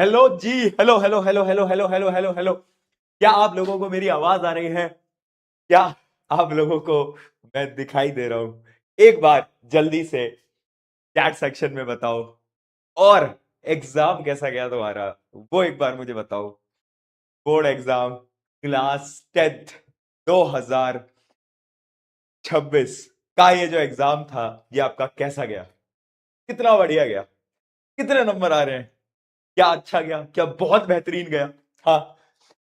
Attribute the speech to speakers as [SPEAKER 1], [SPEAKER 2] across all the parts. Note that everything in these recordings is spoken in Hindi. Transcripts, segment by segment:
[SPEAKER 1] हेलो जी। Hello hello hello hello hello hello hello hello. क्या आप लोगों को मेरी आवाज आ रही है? क्या आप लोगों को मैं दिखाई दे रहा हूं? एक बार जल्दी से चैट सेक्शन में बताओ। और एग्जाम कैसा गया तुम्हारा, वो एक बार मुझे बताओ। बोर्ड एग्जाम क्लास 10th 2026 का ये जो एग्जाम था, ये आपका कैसा गया? कितना बढ़िया गया? कितने नंबर आ रहे हैं? क्या अच्छा गया, क्या बहुत बेहतरीन गया? हाँ,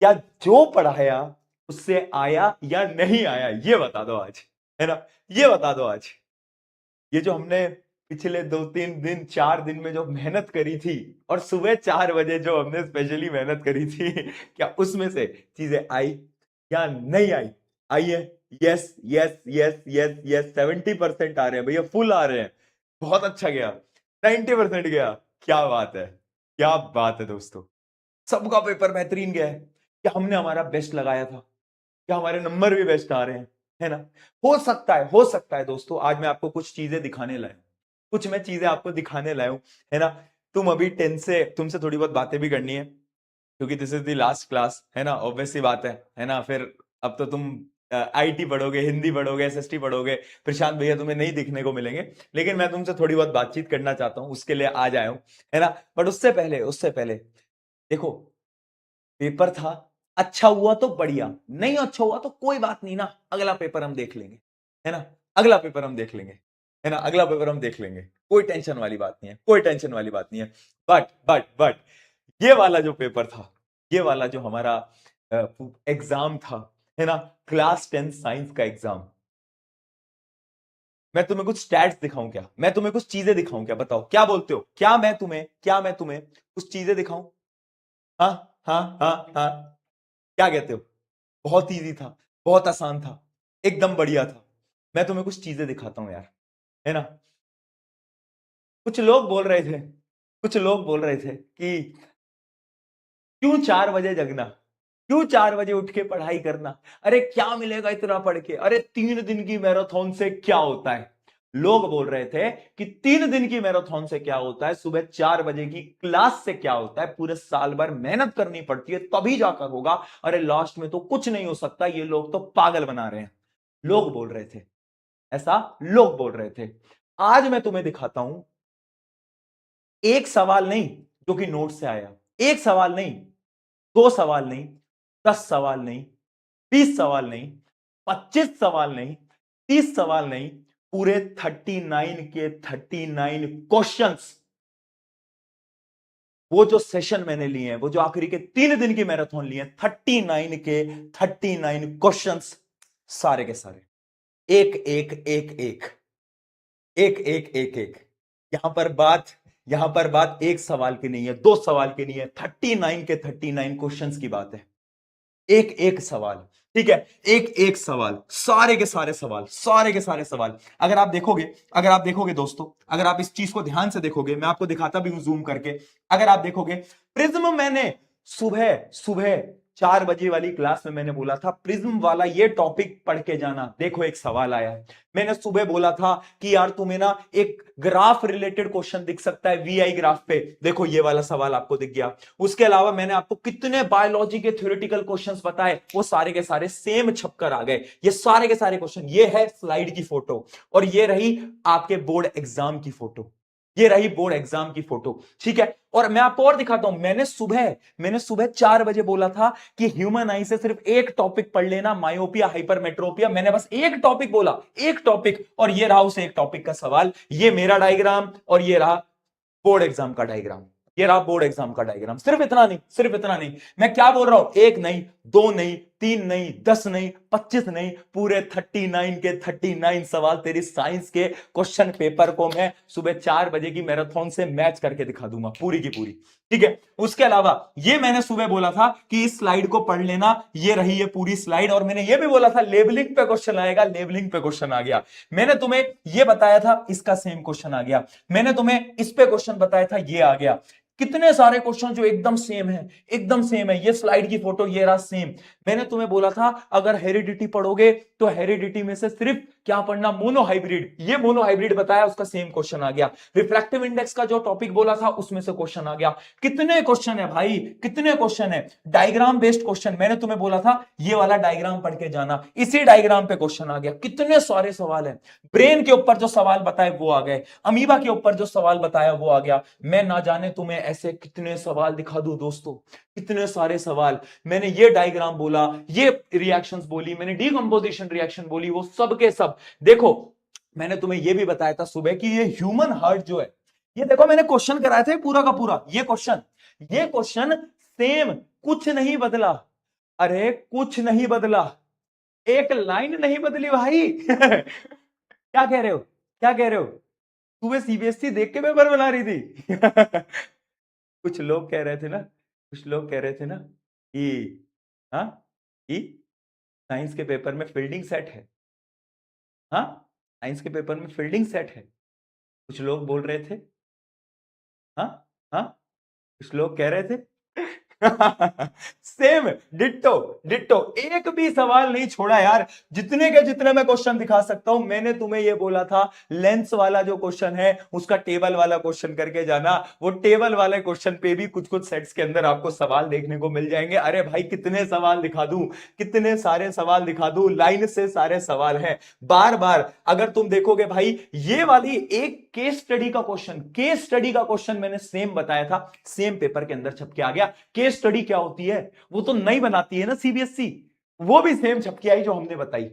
[SPEAKER 1] क्या जो पढ़ाया उससे आया या नहीं आया, ये बता दो आज। है ना? ये बता दो आज। ये जो हमने पिछले 2-3 दिन 4 दिन में जो मेहनत करी थी, और सुबह 4 बजे जो हमने स्पेशली मेहनत करी थी, क्या उसमें से चीजें आई या नहीं आई? आई है? Yes yes yes yes yes. 70% आ रहे हैं भैया, फुल आ रहे हैं। बहुत अच्छा गया। 90% गया। क्या बात है, क्या बात है दोस्तों। सबका पेपर बेहतरीन गया है। क्या हमने हमारा बेस्ट लगाया था? क्या हमारे नंबर भी बेस्ट आ रहे हैं? है ना? हो सकता है, हो सकता है दोस्तों, आज मैं आपको कुछ चीजें दिखाने लाया हूं। कुछ मैं चीजें आपको दिखाने लाया हूं। है ना? तुम अभी 10 से तुमसे थोड़ी बहुत बातें भी करनी है, क्योंकि this is the last class. है ना? ऑब्वियस सी बात है ना? फिर अब तो तुम आईटी पढ़ोगे, हिंदी पढ़ोगे, एसएसटी पढ़ोगे। प्रशांत भैया तुम्हें नहीं दिखने को मिलेंगे। लेकिन मैं तुमसे थोड़ी बहुत बातचीत करना चाहता हूं, उसके लिए आज आया हूं। है ना? बट उससे पहले देखो, पेपर था, अच्छा हुआ तो बढ़िया, नहीं अच्छा हुआ तो कोई बात नहीं ना, अगला पेपर हम देख लेंगे। है ना? अगला पेपर हम देख लेंगे। है ना? अगला पेपर हम देख लेंगे। कोई टेंशन वाली बात नहीं है, कोई टेंशन वाली बात नहीं है। बट ये वाला जो पेपर था, ये वाला जो हमारा एग्जाम था, है ना, क्लास 10 साइंस का एग्जाम, मैं तुम्हें कुछ स्टैट्स दिखाऊं क्या? मैं तुम्हें कुछ चीजें दिखाऊं क्या? बताओ, क्या बोलते हो? क्या मैं तुम्हें कुछ चीजें दिखाऊं? हाँ हाँ हाँ हाँ। क्या कहते हो? बहुत इजी था, बहुत आसान था, एकदम बढ़िया था। मैं तुम्हें कुछ चीजें दिखाता हूं यार। है ना? कुछ लोग बोल रहे थे, कुछ लोग बोल रहे थे कि क्यों 4 बजे जगना, क्यों 4 बजे उठ के पढ़ाई करना, अरे क्या मिलेगा इतना पढ़ के, अरे 3 दिन की मैराथन से क्या होता है? लोग बोल रहे थे कि 3 दिन की मैराथन से क्या होता है, सुबह 4 बजे की क्लास से क्या होता है, पूरे साल भर मेहनत करनी पड़ती है तभी जाकर होगा, अरे लास्ट में तो कुछ नहीं हो सकता, ये लोग तो पागल बना रहे हैं। लोग बोल रहे थे, ऐसा लोग बोल रहे थे। आज मैं तुम्हें दिखाता हूं, एक सवाल नहीं जो कि नोट से आया, एक सवाल नहीं, 2 सवाल नहीं, 10 सवाल नहीं, 20 सवाल नहीं, 25 सवाल नहीं, 30 सवाल नहीं, पूरे 39 के 39 क्वेश्चंस। वो जो सेशन मैंने लिए हैं, वो जो आखिरी के 3 दिन की मैराथन लिए हैं, 39 के 39 क्वेश्चंस, सारे के सारे, एक एक एक एक एक एक एक एक। यहां पर बात एक सवाल की नहीं है, 2 सवाल की नहीं है, 39 के 39 क्वेश्चंस की बात है। एक एक सवाल। ठीक है? एक एक सवाल, सारे के सारे सवाल, सारे के सारे सवाल। अगर आप देखोगे दोस्तों, अगर आप इस चीज को ध्यान से देखोगे, मैं आपको दिखाता भी हूं जूम करके। अगर आप देखोगे, प्रिज्म मैंने सुबह सुबह 4 बजे वाली क्लास में मैंने बोला था प्रिज्म वाला ये टॉपिक पढ़ के जाना। देखो एक सवाल आया। मैंने सुबह बोला था कि यार तुम्हें ना एक ग्राफ रिलेटेड क्वेश्चन दिख सकता है वीआई ग्राफ पे, देखो ये वाला सवाल आपको दिख गया। उसके अलावा मैंने आपको कितने बायोलॉजी के थ्योरेटिकल क्वेश्चंस बताए, वो सारे के सारे सेम छपकर आ गए। ये सारे के सारे क्वेश्चन, ये है स्लाइड की फोटो, और ये रही आपके बोर्ड एग्जाम की फोटो। ये रही बोर्ड एग्जाम की फोटो। ठीक है? और मैं आपको और दिखाता हूं, मैंने सुबह 4 बजे बोला था कि ह्यूमन आई से सिर्फ एक टॉपिक पढ़ लेना, मायोपिया हाइपरमेट्रोपिया। मैंने बस एक टॉपिक बोला, एक टॉपिक, और ये रहा उस एक टॉपिक का सवाल। ये मेरा डायग्राम, और ये रहा बोर्ड एग्जाम का डायग्राम। ये रहा बोर्ड एग्जाम का डायग्राम। सिर्फ इतना नहीं, सिर्फ इतना नहीं, मैं क्या बोल रहा हूं, एक नहीं, दो नहीं, तीन नहीं, 10 नहीं, 25 नहीं, पूरे 39 के 39 सवाल तेरी साइंस के क्वेश्चन पेपर को मैं सुबह 4 बजे की मैराथन से मैच करके दिखा दूंगा, पूरी की पूरी। ठीक है? उसके अलावा ये मैंने सुबह बोला था कि इस स्लाइड को पढ़ लेना, ये रही ये पूरी स्लाइड। और मैंने ये भी बोला था लेबलिंग पे क्वेश्चन आएगा, लेबलिंग पे क्वेश्चन आ गया। मैंने तुम्हें ये बताया था, इसका सेम क्वेश्चन आ गया। मैंने तुम्हें इस पे क्वेश्चन बताया था, ये आ गया। कितने सारे क्वेश्चन जो एकदम सेम है, एकदम सेम है। ये स्लाइड की फोटो, ये रहा सेम। मैंने तुम्हें बोला था अगर हेरिडिटी पढ़ोगे तो हेरिडिटी में से सिर्फ क्या पढ़ना, मोनोहाइब्रिड, ये मोनोहाइब्रिड बताया, उसका सेम क्वेश्चन आ गया। रिफ्रैक्टिव इंडेक्स का जो टॉपिक बोला था उसमें से क्वेश्चन आ गया। कितने क्वेश्चन है भाई, कितने क्वेश्चन है। डायग्राम बेस्ड क्वेश्चन, मैंने तुम्हें बोला था ये वाला डायग्राम पढ़ के जाना, इसी डायग्राम पे क्वेश्चन आ गया। कितने सारे सवाल है। ब्रेन के ऊपर जो सवाल बताए वो आ गए, अमीबा के ऊपर जो सवाल बताया वो आ गया। मैं ना जाने तुम्हें ऐसे कितने सवाल दिखा दूं दोस्तों, कितने सारे सवाल। मैंने ये डायग्राम बोला, ये रिएक्शंस बोली, मैंने डीकंपोजिशन रिएक्शन बोली, वो सब के सब। देखो मैंने तुम्हें ये भी बताया था सुबह कि ये ह्यूमन हार्ट जो है, ये देखो मैंने क्वेश्चन कराया था पूरा का पूरा, ये क्वेश्चन सेम, कुछ नहीं बदला। अरे कुछ नहीं बदला, एक लाइन नहीं बदली भाई। क्या कह रहे हो, क्या कह रहे हो। सुबह सीबीएसई देख के पेपर बना रही थी। कुछ लोग कह रहे थे ना, कुछ लोग कह रहे थे ना कि हाँ, कि साइंस के पेपर में फील्डिंग सेट है। हाँ, साइंस के पेपर में फील्डिंग सेट है, कुछ लोग बोल रहे थे। हाँ, हाँ, कुछ लोग कह रहे थे। सेम, डिट्टो डिट्टो, एक भी सवाल नहीं छोड़ा यार। जितने के जितने मैं क्वेश्चन दिखा सकता हूं। मैंने तुम्हें यह बोला था लेंस वाला जो क्वेश्चन है उसका टेबल वाला क्वेश्चन करके जाना। वो टेबल वाले क्वेश्चन पे भी कुछ कुछ सेट्स के अंदर आपको सवाल देखने को मिल जाएंगे। अरे भाई कितने सवाल दिखा दूं, कितने सारे सवाल दिखा दूं, लाइन से सारे सवाल हैं। बार बार अगर तुम देखोगे भाई, ये वाली एक केस स्टडी का क्वेश्चन, केस स्टडी का क्वेश्चन मैंने सेम बताया था, सेम पेपर के अंदर छप के आ गया। केस स्टडी क्या होती है, वो तो नहीं बनाती है ना सीबीएसई, वो भी सेम छप के आई जो हमने बताई,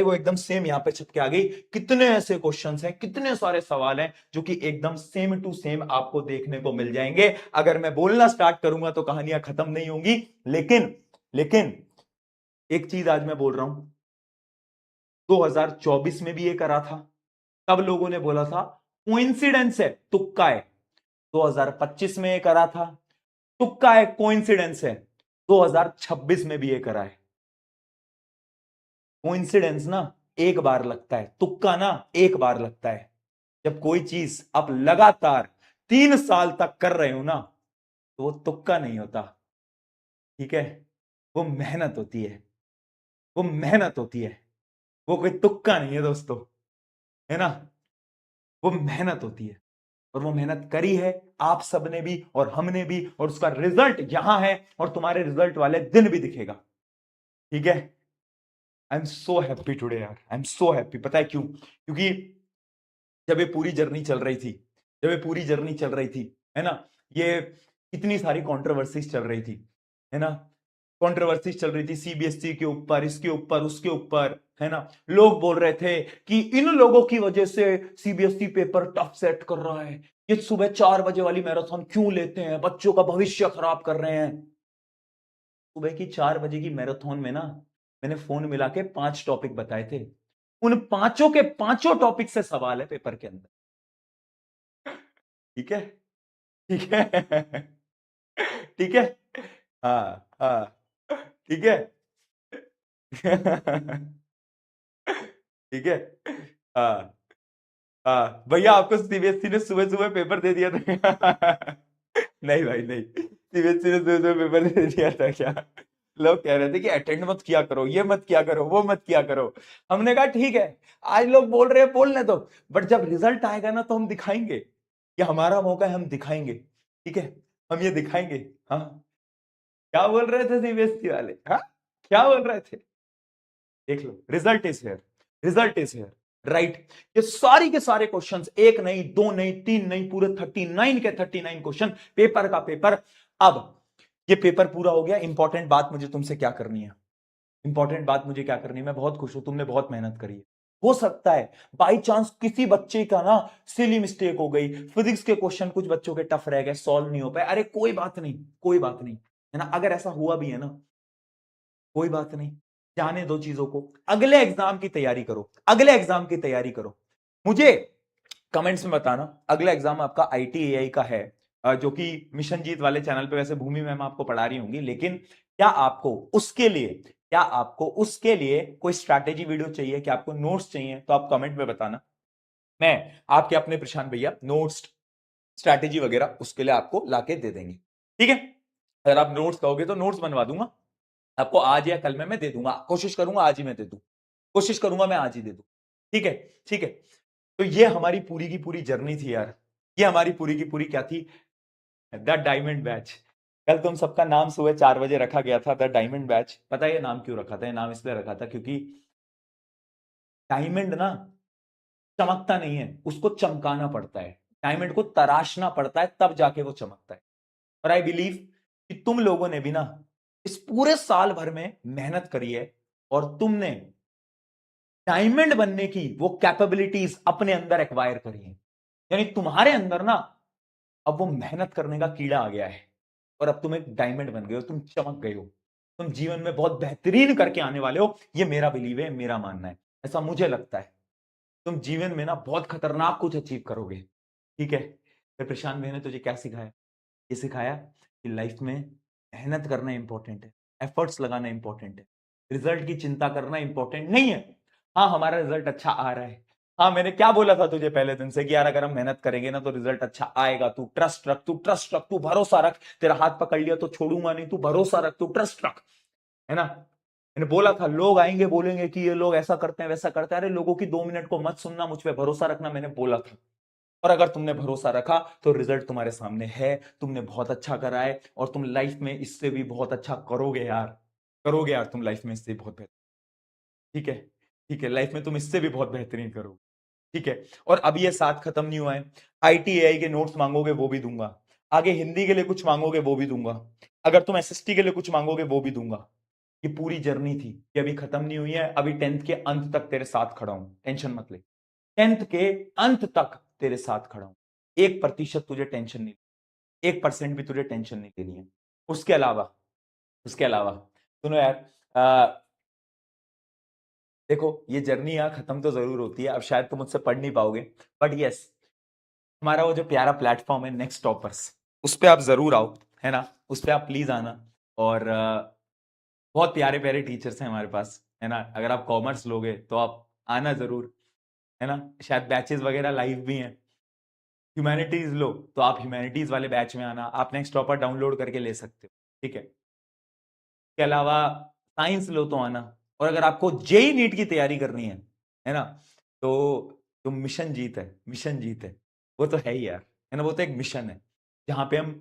[SPEAKER 1] वो एकदम सेम यहां पे छप के आ गई। कितने ऐसे क्वेश्चंस हैं, कितने सारे सवाल हैं जो कि एकदम सेम टू सेम आपको देखने को मिल जाएंगे। अगर मैं बोलना स्टार्ट करूंगा तो कहानियां खत्म नहीं होंगी। लेकिन लेकिन एक चीज आज मैं बोल रहा हूं, 2024 में भी ये करा था, तब लोगों ने बोला था कोइंसिडेंस है, तुक्का है। 2025 में ये करा था, तुक्का है, कोइंसिडेंस है। 2026 में भी ये करा है। कोइंसिडेंस ना एक बार लगता है, तुक्का ना एक बार लगता है। जब कोई चीज आप लगातार 3 साल तक कर रहे हो ना, तो वो तुक्का नहीं होता। ठीक है, वो मेहनत होती है, वो मेहनत होती है, वो कोई तुक्का नहीं है दोस्तों, है ना। वो मेहनत होती है, और वो मेहनत करी है आप सबने भी और हमने भी, और उसका रिजल्ट यहां है, और तुम्हारे रिजल्ट वाले दिन भी दिखेगा। ठीक है, I am so happy today यार, आई एम सो हैप्पी। पता है क्यों, क्योंकि जब ये पूरी जर्नी चल रही थी, जब ये पूरी जर्नी चल रही थी, है ना, ये इतनी सारी कंट्रोवर्सीज चल रही थी, है ना, कंट्रोवर्सीज चल रही थी सीबीएसई के ऊपर, इसके ऊपर, उसके ऊपर, है ना। लोग बोल रहे थे कि इन लोगों की वजह से सीबीएसई पेपर टफ सेट कर रहा है, ये सुबह 4 बजे वाली मैराथन क्यों लेते हैं, बच्चों का भविष्य खराब कर रहे हैं। सुबह की 4 बजे की मैराथन में ना, मैंने फोन मिला के 5 टॉपिक बताए थे, उन पांचों के पांचों टॉपिक से सवाल है पेपर के अंदर। ठीक है, ठीक है। ठीक है, हाँ हाँ, ठीक है। ठीक है, हाँ हाँ भैया, आपको सीबीएसई ने सुबह सुबह पेपर दे दिया था। नहीं भाई नहीं, सीबीएसई ने सुबह सुबह पेपर दे दिया था क्या। लोग कह रहे थे कि अटेंड मत किया करो, ये मत किया करो, वो मत किया करो। हमने कहा ठीक है, आज लोग बोल रहे हैं बोलने दो, बट जब रिजल्ट आएगा ना तो हम दिखाएंगे, ये हमारा मौका है, हम दिखाएंगे। ठीक है, हम ये दिखाएंगे। हाँ, क्या बोल रहे थे सीबीएसई वाले, हाँ क्या बोल रहे थे, देख लो, result is here, result is here, right. ये सारी के सारे क्वेश्चंस, एक नहीं, दो नहीं, तीन नहीं, पूरे 39 के 39 क्वेश्चन, पेपर का पेपर। अब ये पेपर पूरा हो गया। इंपॉर्टेंट बात मुझे तुमसे क्या करनी है, इंपॉर्टेंट बात मुझे क्या करनी है, मैं बहुत खुश हूं, तुमने बहुत मेहनत करी है। हो सकता है बाई चांस किसी बच्चे का ना सिली मिस्टेक हो गई, फिजिक्स के क्वेश्चन कुछ बच्चों के टफ रह गए, सॉल्व नहीं हो पाए, अरे कोई बात नहीं, कोई बात नहीं, है ना। अगर ऐसा हुआ भी है ना, कोई बात नहीं, जाने दो चीजों को, अगले एग्जाम की तैयारी करो, अगले एग्जाम की तैयारी करो। मुझे कमेंट्स में बताना, अगला एग्जाम आपका आईटीएआई का है, जो कि मिशन जीत वाले चैनल पे वैसे भूमि मैम आपको पढ़ा रही होंगी, लेकिन क्या आपको उसके लिए कोई स्ट्रैटेजी वीडियो चाहिए, क्या आपको नोट्स चाहिए, तो आप कमेंट में बताना। मैं आपके अपने प्रशांत भैया नोट्स, स्ट्रैटेजी वगैरह उसके लिए आपको लाके दे देंगे। ठीक है, अगर आप नोट्स कहोगे तो नोट्स बनवा दूंगा आपको, आज या कल में मैं दे दूंगा, कोशिश करूंगा आज ही मैं दे दूं, कोशिश करूंगा मैं आज ही दे दूं। ठीक है, ठीक है। तो ये हमारी पूरी की पूरी जर्नी थी यार, ये हमारी पूरी की पूरी क्या थी, द डायमंड बैच। कल तुम सबका नाम सुबह 4 बजे रखा गया था, द डायमंड बैच। पता है ये नाम क्यों रखा था? ये नाम इसलिए रखा था क्योंकि डायमंड ना चमकता नहीं है, उसको चमकाना पड़ता है, डायमंड को तराशना पड़ता है, तब जाके वो चमकता है। और आई बिलीव कि तुम लोगों ने भी ना इस पूरे साल भर में मेहनत करी है, और तुमने डायमंड बनने की वो कैपेबिलिटीज अपने अंदर एक्वायर करी है। यानी तुम्हारे अंदर ना अब वो मेहनत करने का कीड़ा आ गया है, और अब तुम एक डायमंड बन गए हो, तुम चमक गए हो, तुम जीवन में बहुत बेहतरीन करके आने वाले हो। ये मेरा बिलीव है, मेरा मानना है, ऐसा मुझे लगता है। तुम जीवन में ना बहुत खतरनाक कुछ अचीव करोगे। ठीक है, फिर प्रशांत भैया ने तुझे क्या सिखाया? ये सिखाया कि लाइफ में मेहनत करना इंपॉर्टेंट है, एफर्ट्स लगाना इंपॉर्टेंट है, रिजल्ट की चिंता करना इंपॉर्टेंट नहीं है। हाँ, हमारा रिजल्ट अच्छा आ रहा है। हाँ, मैंने क्या बोला था तुझे पहले दिन से कि यार अगर हम मेहनत करेंगे ना तो रिजल्ट अच्छा आएगा, तू ट्रस्ट रख, तू ट्रस्ट रख, तू भरोसा रख, तेरा हाथ पकड़ लिया तो छोड़ूंगा नहीं, तू भरोसा रख, तू ट्रस्ट रख, है ना। मैंने बोला था लोग आएंगे बोलेंगे कि ये लोग ऐसा करते हैं वैसा करते हैं, अरे लोगों की 2 मिनट को मत सुनना, मुझ पर भरोसा रखना, मैंने बोला था। और अगर तुमने भरोसा रखा तो रिजल्ट तुम्हारे सामने है, तुमने बहुत अच्छा करा है, और तुम लाइफ में इससे भी बहुत अच्छा करोगे यार, करोगे यार, तुम लाइफ में इससे बहुत बेहतर। ठीक है, ठीक है, लाइफ में तुम इससे भी बहुत बेहतरीन करोगे। ठीक है, और अब ये साथ खत्म नहीं हुआ है। ITAI के नोट्स मांगोगे वो भी दूंगा, आगे हिंदी के लिए कुछ मांगोगे वो भी दूंगा, अगर तुम SST के लिए कुछ मांगोगे वो भी दूंगा। ये पूरी जर्नी थी, ये अभी खत्म नहीं हुई है, अभी 10th के अंत तक तेरे साथ खड़ा हूं, टेंशन मत ले। 10th के अंत तक तेरे साथ खड़ा हूं, 1% तुझे टेंशन नहीं, 1% भी तुझे टेंशन नहीं लेनी है। उसके अलावा, उसके अलावा सुनो यार, देखो ये जर्नी यहाँ खत्म तो जरूर होती है, अब शायद तुम मुझसे पढ़ नहीं पाओगे, बट यस, हमारा वो जो प्यारा प्लेटफॉर्म है नेक्स्ट टॉपर्स, उस पर आप जरूर आओ, है ना, उस पर आप प्लीज आना। और बहुत प्यारे प्यारे टीचर्स हैं हमारे पास, है ना, अगर आप कॉमर्स लोगे तो आप आना जरूर, है ना, शायद बैचेस वगैरह लाइव भी हैं। ह्यूमैनिटीज लो तो आप ह्यूमैनिटीज वाले बैच में आना, आप नेक्स्ट टॉपर डाउनलोड करके ले सकते हो। ठीक है, के अलावा साइंस लो तो आना, और अगर आपको जेई नीट की तैयारी करनी है ना, तो मिशन जीत है, मिशन जीत है, वो तो है ही यार, है ना, वो तो एक मिशन है जहां पे हम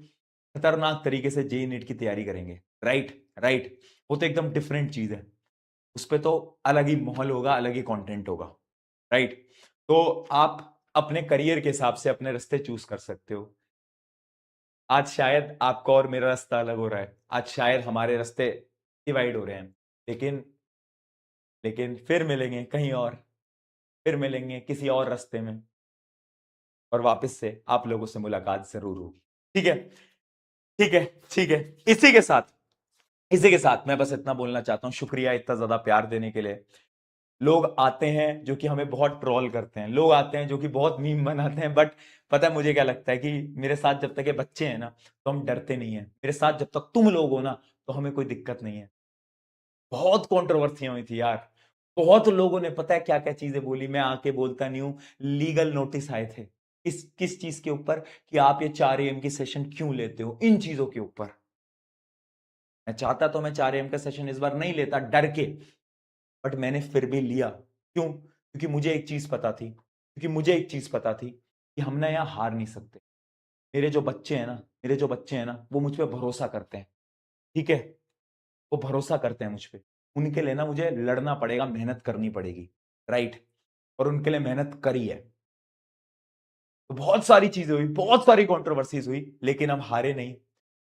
[SPEAKER 1] खतरनाक तरीके से जेई नीट की तैयारी करेंगे। राइट, राइट, वो तो एकदम डिफरेंट चीज है, उस पर तो अलग ही माहौल होगा, अलग ही कंटेंट होगा। राइट, तो आप अपने करियर के हिसाब से अपने रास्ते चूज कर सकते हो। आज शायद आपका और मेरा रास्ता अलग हो रहा है, आज शायद हमारे रास्ते डिवाइड हो रहे हैं, लेकिन लेकिन फिर मिलेंगे कहीं और, फिर मिलेंगे किसी और रास्ते में, और वापस से आप लोगों से मुलाकात जरूर होगी। ठीक है, ठीक है, ठीक है। इसी के साथ, इसी के साथ मैं बस इतना बोलना चाहता हूं, शुक्रिया इतना ज्यादा प्यार देने के लिए। लोग आते हैं जो कि हमें बहुत ट्रोल करते हैं, लोग आते हैं जो कि बहुत मीम बनाते हैं, बट पता है मुझे क्या लगता है कि मेरे साथ जब तक ये बच्चे हैं ना तो हम डरते नहीं है, मेरे साथ जब तक तुम लोग हो ना तो हमें कोई दिक्कत नहीं है। बहुत कंट्रोवर्सियां हुई थी यार, बहुत लोगों ने पता है क्या क्या चीजें बोली, मैं आके बोलता नहीं हूं, लीगल नोटिस आए थे किस किस चीज के ऊपर, कि आप ये 4 AM की सेशन क्यों लेते हो, इन चीजों के ऊपर। मैं चाहता तो मैं 4 AM का सेशन इस बार नहीं लेता डर के, बट मैंने फिर भी लिया। क्यों? क्योंकि मुझे एक चीज पता थी, क्योंकि मुझे एक चीज पता थी कि हम ना यहाँ हार नहीं सकते। मेरे जो बच्चे हैं ना, मेरे जो बच्चे हैं ना वो मुझ पर भरोसा करते हैं। ठीक है, वो भरोसा करते हैं मुझ पे, उनके लिए ना मुझे लड़ना पड़ेगा, मेहनत करनी पड़ेगी। राइट, और उनके लिए मेहनत करी है। तो बहुत सारी चीजें हुई, बहुत सारी कंट्रोवर्सीज हुई, लेकिन हम हारे नहीं,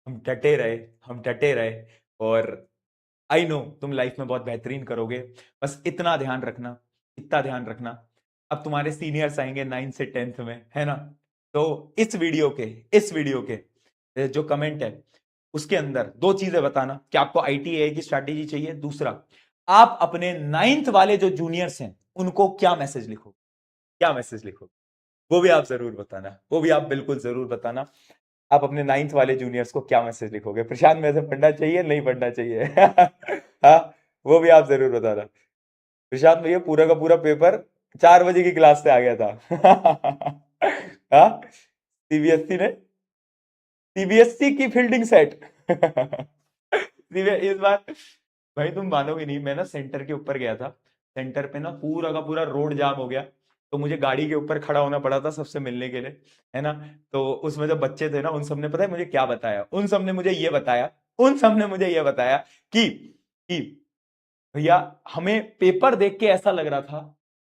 [SPEAKER 1] हम डटे रहे, हम डटे रहे। और आई नो तुम लाइफ में बहुत बेहतरीन करोगे, बस इतना ध्यान रखना, इतना ध्यान रखना। अब तुम्हारे सीनियर्स आएंगे 9 से 10th में, है ना, तो इस वीडियो के जो कमेंट है उसके अंदर 2 चीजें बताना कि आपको ITAI की स्ट्रैटेजी चाहिए, दूसरा आप अपने 9th वाले जो जूनियर्स हैं उनको क्या मैसेज लिखो, क्या मैसेज लिखो, वो भी आप जरूर बताना, वो भी आप बिल्कुल जरूर बताना। आप अपने 9th वाले जूनियर्स को क्या मैसेज लिखोगे, प्रशांत में से पढ़ना चाहिए नहीं पढ़ना चाहिए? हाँ, वो भी आप जरूर बताना। प्रशांत भैया पूरा का पूरा पेपर 4 बजे की क्लास से आ गया था। हाँ, CBSE ने, CBSE की फील्डिंग सेट। इस बार भाई तुम मानोगे नहीं, मैं ना सेंटर के ऊपर गया था, सेंटर पे ना पूरा का पूरा रोड जाम हो गया, तो मुझे गाड़ी के ऊपर खड़ा होना पड़ा था सबसे मिलने के लिए, है ना। तो उसमें जो बच्चे थे ना, उन सबने पता है मुझे क्या बताया, उन सबने मुझे ये बताया, उन सबने मुझे ये बताया कि भैया हमें पेपर देख के ऐसा लग रहा था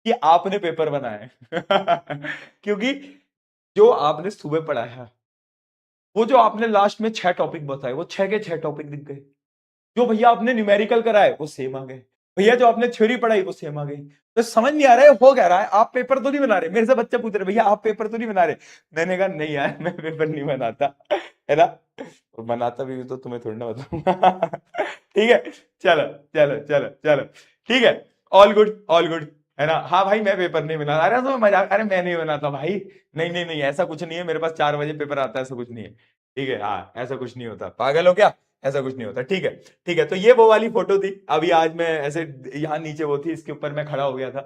[SPEAKER 1] कि आपने पेपर बनाया है क्योंकि जो आपने सुबह पढ़ाया, वो जो आपने लास्ट में 6 टॉपिक बताए, वो 6 के 6 टॉपिक दिख गए। जो भैया आपने न्यूमेरिकल कराए वो सेम आ गए, भैया जो आपने थ्योरी पढ़ाई वो सेम आ गई। तो समझ नहीं आ रहा है हो क्या रहा है, आप पेपर तो नहीं बना रहे। मेरे से बच्चे पूछ रहे भैया आप पेपर तो नहीं बना रहे। मैंने कहा नहीं यार मैं पेपर नहीं बनाता, है ना। और बनाता भी हूं तो तुम्हें थोड़ी ना बताऊंगा ठीक है, चलो चलो चलो चलो, ठीक है, ऑल गुड ऑल गुड, है ना। हाँ भाई मैं पेपर नहीं बना, अरे तो मजाक, अरे मैं नहीं बनाता भाई, नहीं नहीं नहीं ऐसा कुछ नहीं है, मेरे पास 4 बजे पेपर आता है, ऐसा कुछ नहीं है, ठीक है। हाँ ऐसा कुछ नहीं होता, पागल हो क्या, ऐसा कुछ नहीं होता, ठीक है। ठीक है, तो ये वो वाली फोटो थी। अभी आज मैं ऐसे यहाँ नीचे वो थी, इसके ऊपर मैं खड़ा हो गया था,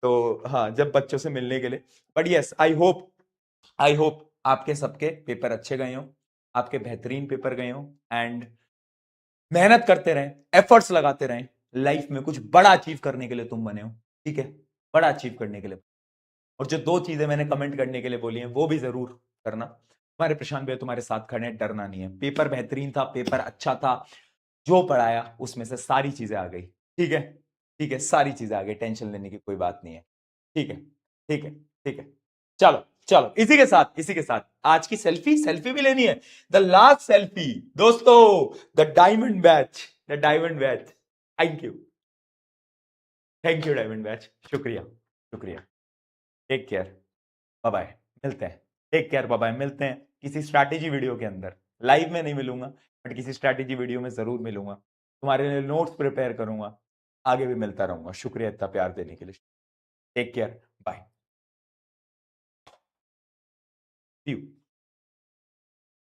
[SPEAKER 1] तो हाँ जब बच्चों से मिलने के लिए। बट यस आई होप आपके सबके पेपर अच्छे गए हो, आपके बेहतरीन पेपर गए हो, एंड मेहनत करते रहें, एफर्ट्स लगाते रहें, लाइफ में कुछ बड़ा अचीव करने के लिए तुम बने हो, ठीक है, बड़ा अचीव करने के लिए। और जो 2 चीजें मैंने कमेंट करने के लिए बोली हैं वो भी जरूर करना। तुम्हारे प्रशांत भैया तुम्हारे साथ खड़े हैं, डरना नहीं है। पेपर बेहतरीन था, पेपर अच्छा था, जो पढ़ाया उसमें से सारी चीजें आ गई, ठीक है, ठीक है, सारी चीजें आ गई, टेंशन लेने की कोई बात नहीं है, ठीक है, ठीक है, ठीक है। चलो चलो, इसी के साथ आज की सेल्फी सेल्फी भी लेनी है, द लास्ट सेल्फी दोस्तों, the diamond batch, the diamond batch, thank you, thank you diamond batch, शुक्रिया शुक्रिया। टेक केयर, बाय बाय, मिलते हैं, टेक केयर, बाय बाय, मिलते हैं किसी स्ट्रैटेजी वीडियो के अंदर, लाइव में नहीं मिलूंगा बट किसी स्ट्रैटेजी वीडियो में जरूर मिलूंगा, तुम्हारे लिए नोट्स प्रिपेयर करूंगा, आगे भी मिलता रहूंगा। शुक्रिया इतना प्यार देने के लिए, take care, bye, see you.